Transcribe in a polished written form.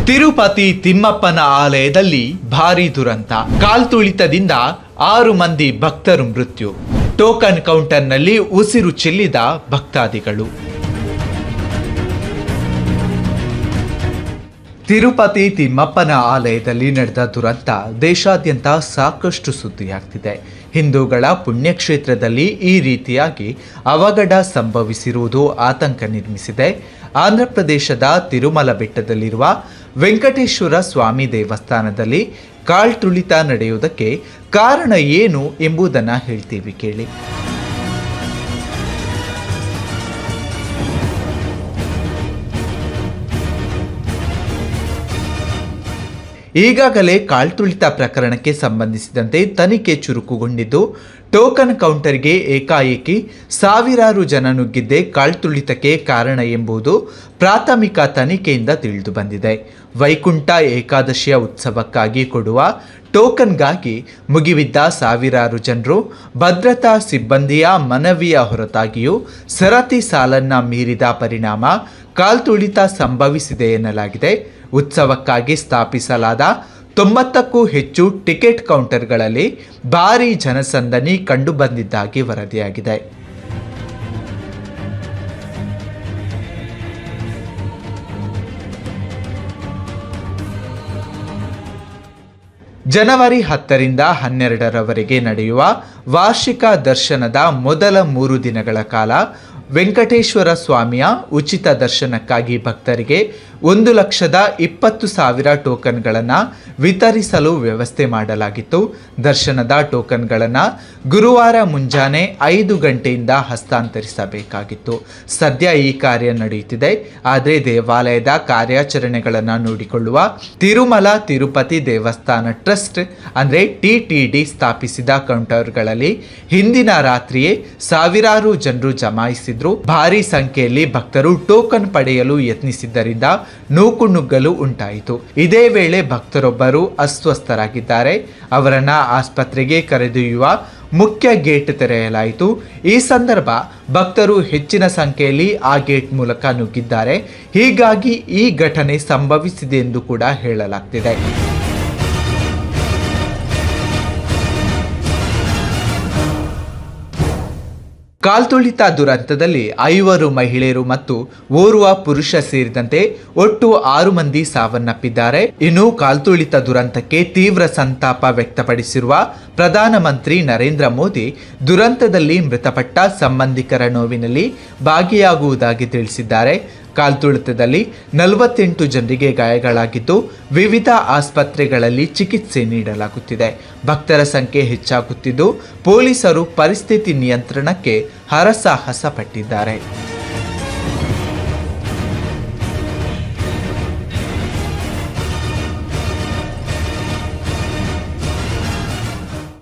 ತಿರುಪತಿ ತಿಮ್ಮಪ್ಪನ ಆಲಯದಲ್ಲಿ ಭಾರೀ ದುರಂತ. ಕಾಲ್ತುಳಿತದಿಂದ 6 ಮಂದಿ ಭಕ್ತರು ಮೃತ್ಯು. ಟೋಕನ್ ಕೌಂಟರ್ನಲ್ಲಿ ಉಸಿರು ಚೆಲ್ಲಿದ ಭಕ್ತಾದಿಗಳು. ತಿರುಪತಿ ತಿಮ್ಮಪ್ಪನ ಆಲಯದಲ್ಲಿ ನಡೆದ ದುರಂತ ದೇಶಾದ್ಯಂತ ಸಾಕಷ್ಟು ಸುದ್ದಿಯಾಗ್ತಿದೆ. ಹಿಂದೂಗಳ ಪುಣ್ಯಕ್ಷೇತ್ರದಲ್ಲಿ ಈ ರೀತಿಯಾಗಿ ಅವಘಡ ಸಂಭವಿಸಿರುವುದು ಆತಂಕ ನಿರ್ಮಿಸಿದೆ. ಆಂಧ್ರಪ್ರದೇಶದ ತಿರುಮಲ ಬೆಟ್ಟದಲ್ಲಿರುವ ವೆಂಕಟೇಶ್ವರ ಸ್ವಾಮಿ ದೇವಸ್ಥಾನದಲ್ಲಿ ಕಾಲ್ತುಳಿತ ನಡೆಯುವುದಕ್ಕೆ ಕಾರಣ ಏನು ಎಂಬುದನ್ನು ಹೇಳ್ತೀವಿ ಕೇಳಿ. ಈಗಾಗಲೇ ಕಾಲ್ತುಳಿತ ಪ್ರಕರಣಕ್ಕೆ ಸಂಬಂಧಿಸಿದಂತೆ ತನಿಖೆ ಚುರುಕುಗೊಂಡಿದ್ದು, ಟೋಕನ್ ಕೌಂಟರ್ಗೆ ಏಕಾಏಕಿ ಸಾವಿರಾರು ಜನ ನುಗ್ಗಿದ್ದೇ ಕಾಲ್ತುಳಿತಕ್ಕೆ ಕಾರಣ ಎಂಬುದು ಪ್ರಾಥಮಿಕ ತನಿಖೆಯಿಂದ ತಿಳಿದು ಬಂದಿದೆ. ವೈಕುಂಠ ಏಕಾದಶಿಯ ಉತ್ಸವಕ್ಕಾಗಿ ಕೊಡುವ ಟೋಕನ್ಗಾಗಿ ಮುಗಿಬಿದ್ದ ಸಾವಿರಾರು ಜನರು ಭದ್ರತಾ ಸಿಬ್ಬಂದಿಯ ಮನವಿಯ ಹೊರತಾಗಿಯೂ ಸರತಿ ಸಾಲನ್ನ ಮೀರಿದ ಪರಿಣಾಮ ಕಾಲ್ತುಳಿತ ಸಂಭವಿಸಿದೆ ಎನ್ನಲಾಗಿದೆ. ಉತ್ಸವಕ್ಕಾಗಿ ಸ್ಥಾಪಿಸಲಾದ 90ಕ್ಕೂ ಹೆಚ್ಚು ಟಿಕೆಟ್ ಕೌಂಟರ್ಗಳಲ್ಲಿ ಭಾರೀ ಜನಸಂದಣಿ ಕಂಡುಬಂದಿದ್ದಾಗಿ ವರದಿಯಾಗಿದೆ. ಜನವರಿ 10ರಿಂದ 12ರವರೆಗೆ ನಡೆಯುವ ವಾರ್ಷಿಕ ದರ್ಶನದ ಮೊದಲ 3 ದಿನಗಳ ಕಾಲ ವೆಂಕಟೇಶ್ವರ ಸ್ವಾಮಿಯ ಉಚಿತ ದರ್ಶನಕ್ಕಾಗಿ ಭಕ್ತರಿಗೆ 1,20,000 ಟೋಕನ್ಗಳನ್ನು ವಿತರಿಸಲು ವ್ಯವಸ್ಥೆ ಮಾಡಲಾಗಿತ್ತು. ದರ್ಶನದ ಟೋಕನ್ಗಳನ್ನು ಗುರುವಾರ ಮುಂಜಾನೆ 5 ಗಂಟೆಯಿಂದ ಹಸ್ತಾಂತರಿಸಬೇಕಾಗಿತ್ತು. ಸದ್ಯ ಈ ಕಾರ್ಯ ನಡೆಯುತ್ತಿದೆ. ಆದರೆ ದೇವಾಲಯದ ಕಾರ್ಯಾಚರಣೆಗಳನ್ನು ನೋಡಿಕೊಳ್ಳುವ ತಿರುಮಲ ತಿರುಪತಿ ದೇವಸ್ಥಾನ ಟ್ರಸ್ಟ್ ಅಂದರೆ TTD ಸ್ಥಾಪಿಸಿದ ಕೌಂಟರ್ಗಳಲ್ಲಿ ಹಿಂದಿನ ರಾತ್ರಿಯೇ ಸಾವಿರಾರು ಜನರು ಜಮಾಯಿಸಿದ್ರು. ಭಾರೀ ಸಂಖ್ಯೆಯಲ್ಲಿ ಭಕ್ತರು ಟೋಕನ್ ಪಡೆಯಲು ಯತ್ನಿಸಿದ್ದರಿಂದ ನೂಕುನುಗ್ಗಲು ಉಂಟಾಯಿತು. ಇದೇ ವೇಳೆ ಭಕ್ತರೊಬ್ಬರು ಅಸ್ವಸ್ಥರಾಗಿದ್ದಾರೆ. ಅವರನ್ನ ಆಸ್ಪತ್ರೆಗೆ ಕರೆದೊಯ್ಯುವ ಮುಖ್ಯ ಗೇಟ್ ತೆರೆಯಲಾಯಿತು. ಈ ಸಂದರ್ಭ ಭಕ್ತರು ಹೆಚ್ಚಿನ ಸಂಖ್ಯೆಯಲ್ಲಿ ಆ ಗೇಟ್ ಮೂಲಕ ನುಗ್ಗಿದ್ದಾರೆ. ಹೀಗಾಗಿ ಈ ಘಟನೆ ಸಂಭವಿಸಿದೆ ಎಂದು ಕೂಡ ಹೇಳಲಾಗ್ತಿದೆ. ಕಾಲ್ತುಳಿತ ದುರಂತದಲ್ಲಿ 5 ಮಹಿಳೆಯರು ಮತ್ತು ಓರ್ವ ಪುರುಷ ಸೇರಿದಂತೆ ಒಟ್ಟು 6 ಮಂದಿ ಸಾವನ್ನಪ್ಪಿದ್ದಾರೆ. ಇನ್ನು ಕಾಲ್ತುಳಿತ ದುರಂತಕ್ಕೆ ತೀವ್ರ ಸಂತಾಪ ವ್ಯಕ್ತಪಡಿಸಿರುವ ಪ್ರಧಾನಮಂತ್ರಿ ನರೇಂದ್ರ ಮೋದಿ ದುರಂತದಲ್ಲಿ ಮೃತಪಟ್ಟ ಸಂಬಂಧಿಕರ ನೋವಿನಲ್ಲಿ ಭಾಗಿಯಾಗುವುದಾಗಿ ತಿಳಿಸಿದ್ದಾರೆ. ಕಾಲ್ತುಳಿತದಲ್ಲಿ 48 ಜನರಿಗೆ ಗಾಯಗಳಾಗಿದ್ದು ವಿವಿಧ ಆಸ್ಪತ್ರೆಗಳಲ್ಲಿ ಚಿಕಿತ್ಸೆ ನೀಡಲಾಗುತ್ತಿದೆ. ಭಕ್ತರ ಸಂಖ್ಯೆ ಹೆಚ್ಚಾಗುತ್ತಿದ್ದು ಪೊಲೀಸರು ಪರಿಸ್ಥಿತಿ ನಿಯಂತ್ರಣಕ್ಕೆ ಹರಸಾಹಸ ಪಟ್ಟಿದ್ದಾರೆ.